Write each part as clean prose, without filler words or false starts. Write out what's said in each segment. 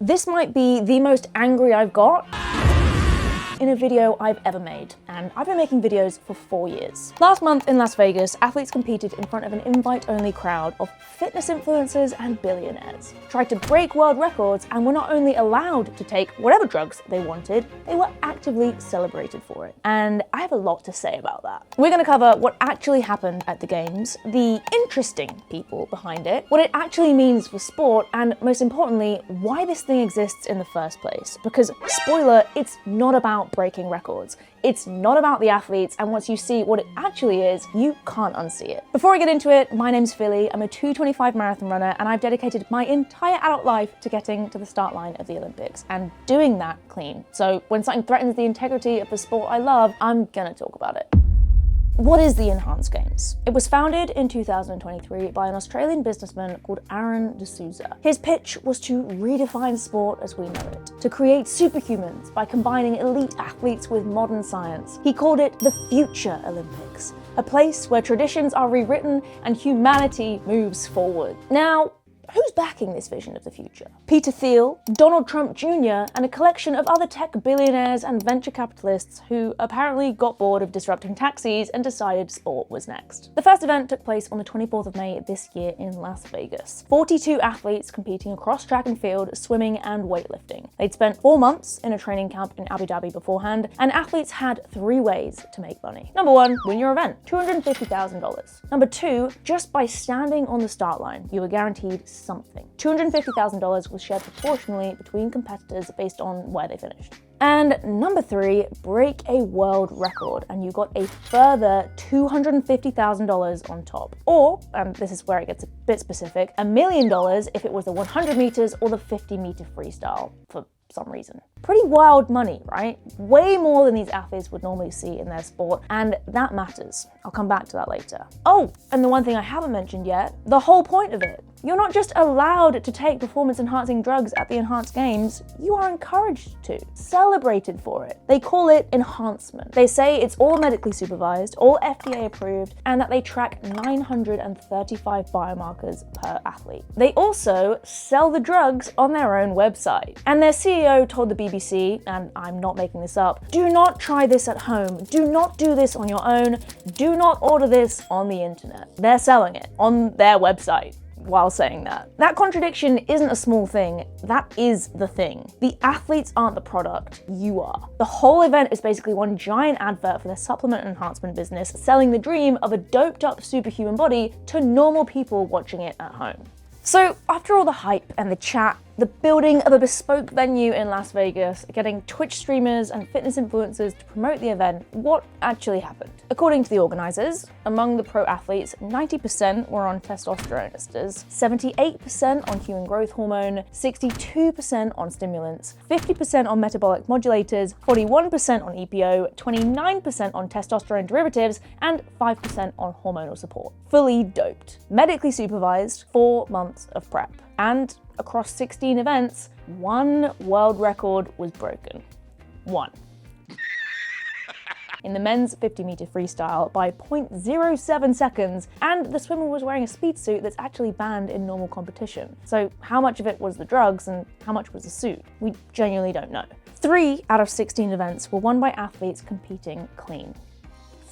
This might be the most angry I've got in a video I've ever made, and I've been making videos for 4 years. Last month in Las Vegas, athletes competed in front of an invite-only crowd of fitness influencers and billionaires, tried to break world records, and were not only allowed to take whatever drugs they wanted, they were actively celebrated for it. And I have a lot to say about that. We're going to cover what actually happened at the games, the interesting people behind it, what it actually means for sport, and most importantly, why this thing exists in the first place. Because, spoiler, it's not about breaking records. It's not about the athletes, and once you see what it actually is, you can't unsee it. Before I get into it, my name's Phily. I'm a 2:25 marathon runner, and I've dedicated my entire adult life to getting to the start line of the Olympics and doing that clean. So when something threatens the integrity of the sport I love, I'm gonna talk about it. What is the Enhanced Games? It was founded in 2023 by an Australian businessman called Aaron D'Souza. His pitch was to redefine sport as we know it, to create superhumans by combining elite athletes with modern science. He called it the Future Olympics, a place where traditions are rewritten and humanity moves forward. Now, who's backing this vision of the future? Peter Thiel, Donald Trump Jr., and a collection of other tech billionaires and venture capitalists who apparently got bored of disrupting taxis and decided sport was next. The first event took place on the 24th of May this year in Las Vegas. 42 athletes competing across track and field, swimming and weightlifting. They'd spent 4 months in a training camp in Abu Dhabi beforehand, and athletes had 3 ways to make money. Number 1, win your event, $250,000. Number 2, just by standing on the start line, you were guaranteed something. $250,000 was shared proportionally between competitors based on where they finished. And number 3, break a world record, and you got a further $250,000 on top. Or, and this is where it gets a bit specific, $1 million if it was the 100 meters or the 50-meter freestyle for some reason. Pretty wild money, right? Way more than these athletes would normally see in their sport, and that matters. I'll come back to that later. Oh, and the one thing I haven't mentioned yet, the whole point of it. You're not just allowed to take performance-enhancing drugs at the Enhanced Games, you are encouraged to, celebrated for it. They call it enhancement. They say it's all medically supervised, all FDA approved, and that they track 935 biomarkers per athlete. They also sell the drugs on their own website. And their CEO told the BBC, and I'm not making this up, do not try this at home, do not do this on your own, do not order this on the internet. They're selling it on their website while saying that. That contradiction isn't a small thing, that is the thing. The athletes aren't the product, you are. The whole event is basically one giant advert for their supplement enhancement business, selling the dream of a doped up superhuman body to normal people watching it at home. So after all the hype and the chat, the building of a bespoke venue in Las Vegas, getting Twitch streamers and fitness influencers to promote the event, what actually happened? According to the organizers, among the pro athletes, 90% were on testosterone esters, 78% on human growth hormone, 62% on stimulants, 50% on metabolic modulators, 41% on EPO, 29% on testosterone derivatives, and 5% on hormonal support. Fully doped. Medically supervised, 4 months of prep. And across 16 events, 1 world record was broken. 1. In the men's 50-meter freestyle by 0.07 seconds, and the swimmer was wearing a speed suit that's actually banned in normal competition. So how much of it was the drugs and how much was the suit? We genuinely don't know. 3 out of 16 events were won by athletes competing clean.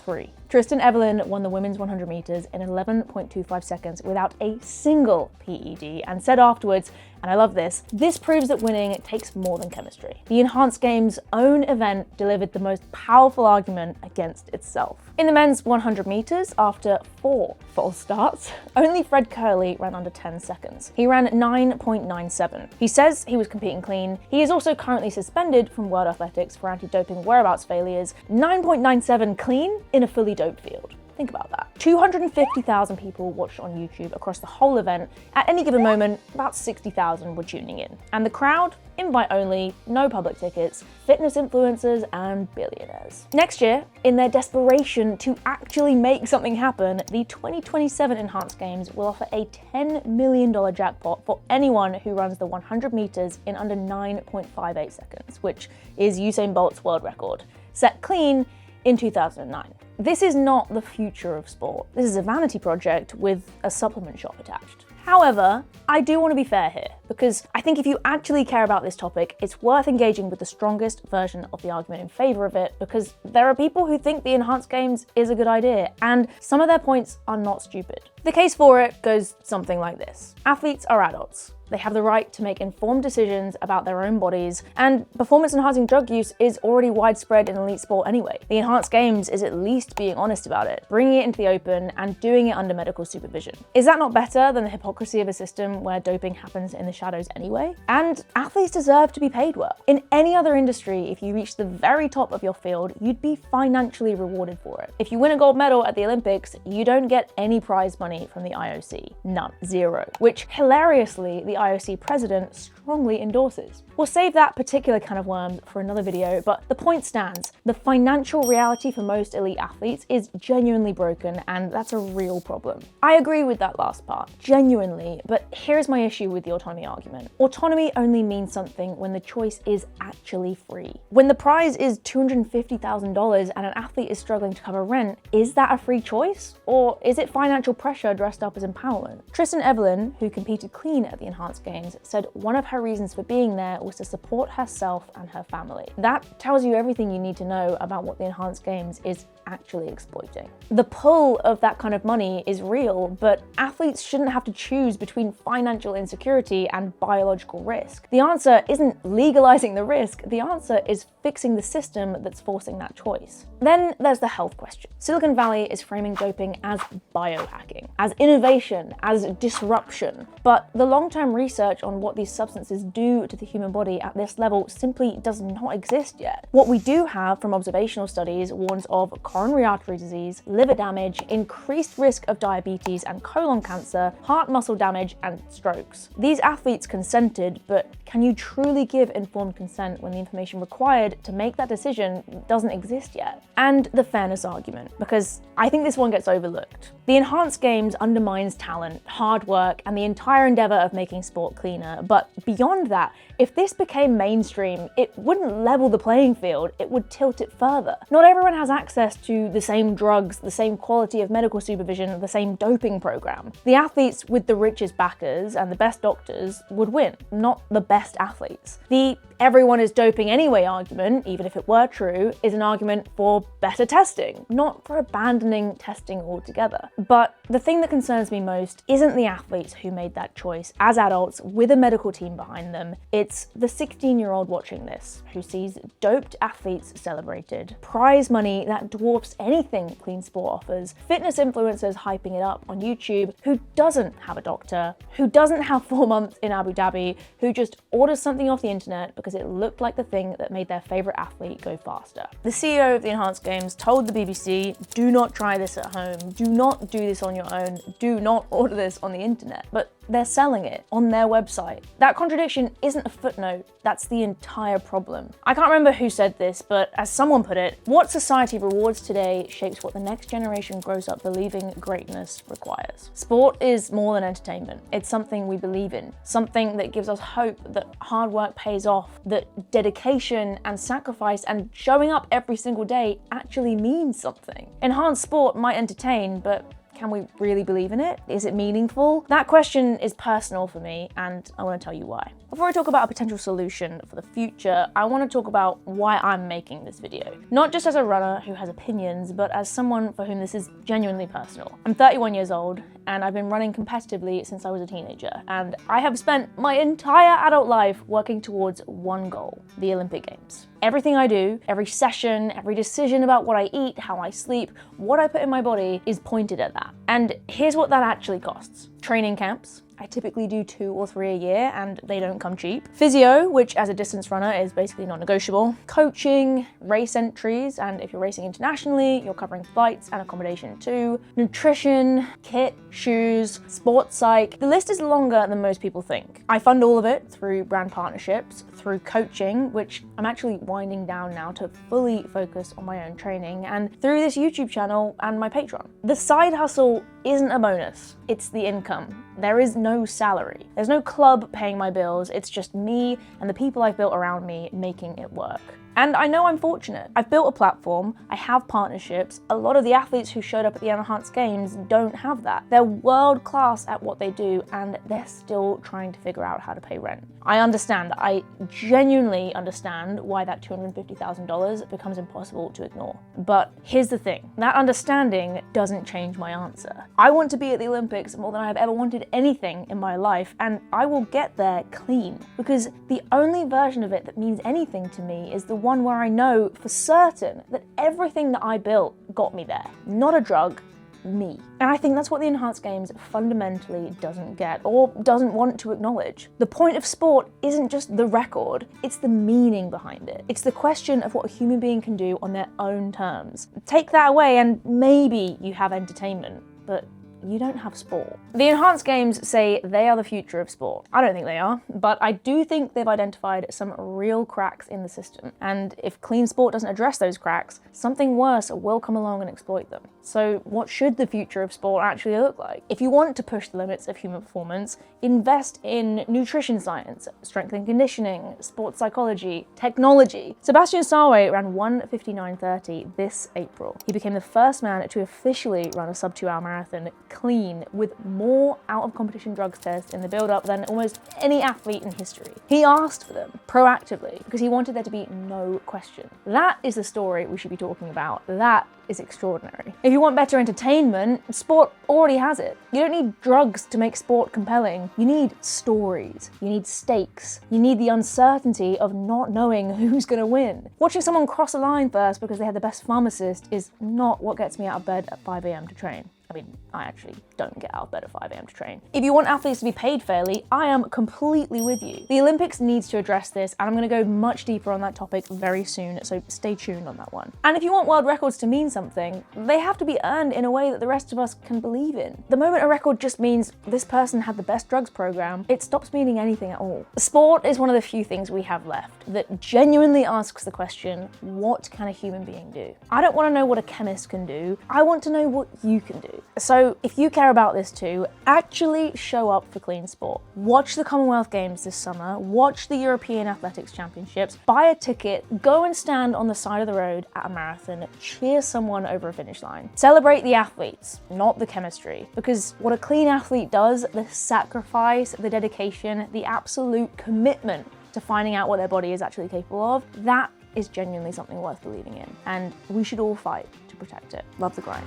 3. Tristan Evelyn won the women's 100 meters in 11.25 seconds without a single PED and said afterwards, and I love this proves that winning takes more than chemistry. The Enhanced Games' own event delivered the most powerful argument against itself. In the men's 100 meters, after 4 false starts, only Fred Curley ran under 10 seconds. He ran 9.97. He says he was competing clean. He is also currently suspended from World Athletics for anti-doping whereabouts failures. 9.97 clean in a fully doped field. Think about that. 250,000 people watched on YouTube across the whole event. At any given moment, about 60,000 were tuning in. And the crowd, invite only, no public tickets, fitness influencers and billionaires. Next year, in their desperation to actually make something happen, the 2027 Enhanced Games will offer a $10 million jackpot for anyone who runs the 100 meters in under 9.58 seconds, which is Usain Bolt's world record, set clean in 2009. This is not the future of sport. This is a vanity project with a supplement shop attached. However, I do want to be fair here, because I think if you actually care about this topic, it's worth engaging with the strongest version of the argument in favour of it, because there are people who think the enhanced games is a good idea, and some of their points are not stupid. The case for it goes something like this. Athletes are adults. They have the right to make informed decisions about their own bodies, and performance-enhancing drug use is already widespread in elite sport anyway. The enhanced games is at least being honest about it, bringing it into the open and doing it under medical supervision. Is that not better than the hypocrisy of a system where doping happens in the shadows anyway? And athletes deserve to be paid well. In any other industry, if you reach the very top of your field, you'd be financially rewarded for it. If you win a gold medal at the Olympics, you don't get any prize money from the IOC. None. Zero. Which, hilariously, the IOC president strongly endorses. We'll save that particular can of worms for another video, but the point stands. The financial reality for most elite athletes is genuinely broken, and that's a real problem. I agree with that last part, genuinely, but here's my issue with the autonomy argument. Autonomy only means something when the choice is actually free. When the prize is $250,000 and an athlete is struggling to cover rent, is that a free choice? Or is it financial pressure dressed up as empowerment? Tristan Evelyn, who competed clean at the Enhanced Games, said one of her reasons for being there was to support herself and her family. That tells you everything you need to know about what the Enhanced Games is actually exploiting. The pull of that kind of money is real, but athletes shouldn't have to choose between financial insecurity and biological risk. The answer isn't legalizing the risk, the answer is fixing the system that's forcing that choice. Then there's the health question. Silicon Valley is framing doping as biohacking, as innovation, as disruption, but the long-term research on what these substances do to the human body at this level simply does not exist yet. What we do have from observational studies warns of coronary artery disease, liver damage, increased risk of diabetes and colon cancer, heart muscle damage, and strokes. These athletes consented, but can you truly give informed consent when the information required to make that decision doesn't exist yet? And the fairness argument, because I think this one gets overlooked. The Enhanced Games undermines talent, hard work, and the entire endeavour of making sport cleaner, but beyond that, if this became mainstream, it wouldn't level the playing field, it would tilt it further. Not everyone has access to the same drugs, the same quality of medical supervision, the same doping program. The athletes with the richest backers and the best doctors would win, not the best athletes. The everyone is doping anyway argument, even if it were true, is an argument for better testing, not for abandoning testing altogether. But the thing that concerns me most isn't the athletes who made that choice as adults with a medical team behind them. It's the 16-year-old watching this, who sees doped athletes celebrated, prize money that dwarfs anything clean sport offers, fitness influencers hyping it up on YouTube, who doesn't have a doctor, who doesn't have 4 months in Abu Dhabi, who just orders something off the internet because it looked like the thing that made their favourite athlete go faster. The CEO of the Enhanced Games told the BBC, do not try this at home, do not do this on your own, do not order this on the internet. But they're selling it on their website. That contradiction isn't a footnote, that's the entire problem. I can't remember who said this, but as someone put it, what society rewards today shapes what the next generation grows up believing greatness requires. Sport is more than entertainment. It's something we believe in, something that gives us hope that hard work pays off, that dedication and sacrifice and showing up every single day actually means something. Enhanced sport might entertain, but can we really believe in it? Is it meaningful? That question is personal for me, and I want to tell you why. Before I talk about a potential solution for the future, I want to talk about why I'm making this video. Not just as a runner who has opinions, but as someone for whom this is genuinely personal. I'm 31 years old, and I've been running competitively since I was a teenager, and I have spent my entire adult life working towards one goal, the Olympic Games. Everything I do, every session, every decision about what I eat, how I sleep, what I put in my body is pointed at that. And here's what that actually costs. Training camps. I typically do 2 or 3 a year and they don't come cheap. Physio, which as a distance runner is basically non-negotiable. Coaching, race entries, and if you're racing internationally, you're covering flights and accommodation too. Nutrition, kit, shoes, sports psych. The list is longer than most people think. I fund all of it through brand partnerships, through coaching, which I'm actually winding down now to fully focus on my own training, and through this YouTube channel and my Patreon. The side hustle isn't a bonus, it's the income. There is no salary. There's no club paying my bills, it's just me and the people I've built around me making it work. And I know I'm fortunate. I've built a platform, I have partnerships. A lot of the athletes who showed up at the Enhanced Games don't have that. They're world class at what they do and they're still trying to figure out how to pay rent. I understand, I genuinely understand why that $250,000 becomes impossible to ignore. But here's the thing, that understanding doesn't change my answer. I want to be at the Olympics more than I've ever wanted anything in my life, and I will get there clean, because the only version of it that means anything to me is the one where I know for certain that everything that I built got me there. Not a drug, me. And I think that's what the Enhanced Games fundamentally doesn't get, or doesn't want to acknowledge. The point of sport isn't just the record, it's the meaning behind it. It's the question of what a human being can do on their own terms. Take that away and maybe you have entertainment, but you don't have sport. The Enhanced Games say they are the future of sport. I don't think they are, but I do think they've identified some real cracks in the system. And if clean sport doesn't address those cracks, something worse will come along and exploit them. So what should the future of sport actually look like? If you want to push the limits of human performance, invest in nutrition science, strength and conditioning, sports psychology, technology. Sebastian Sawe ran 1:59:30 this April. He became the first man to officially run a sub 2-hour marathon clean, with more out-of-competition drugs tests in the build-up than almost any athlete in history. He asked for them proactively because he wanted there to be no question. That is the story we should be talking about. That is extraordinary. If you want better entertainment, sport already has it. You don't need drugs to make sport compelling. You need stories. You need stakes. You need the uncertainty of not knowing who's gonna win. Watching someone cross a line first because they had the best pharmacist is not what gets me out of bed at 5 a.m. to train. I mean, I actually don't get out of bed at 5 a.m. to train. If you want athletes to be paid fairly, I am completely with you. The Olympics needs to address this, and I'm gonna go much deeper on that topic very soon, so stay tuned on that one. And if you want world records to mean something, they have to be earned in a way that the rest of us can believe in. The moment a record just means this person had the best drugs program, it stops meaning anything at all. Sport is one of the few things we have left that genuinely asks the question, what can a human being do? I don't wanna know what a chemist can do, I want to know what you can do. So if you care about this too, actually show up for clean sport. Watch the Commonwealth Games this summer, watch the European Athletics Championships, buy a ticket, go and stand on the side of the road at a marathon, cheer someone over a finish line. Celebrate the athletes, not the chemistry, because what a clean athlete does, the sacrifice, the dedication, the absolute commitment to finding out what their body is actually capable of, that is genuinely something worth believing in. And we should all fight to protect it. Love the grind.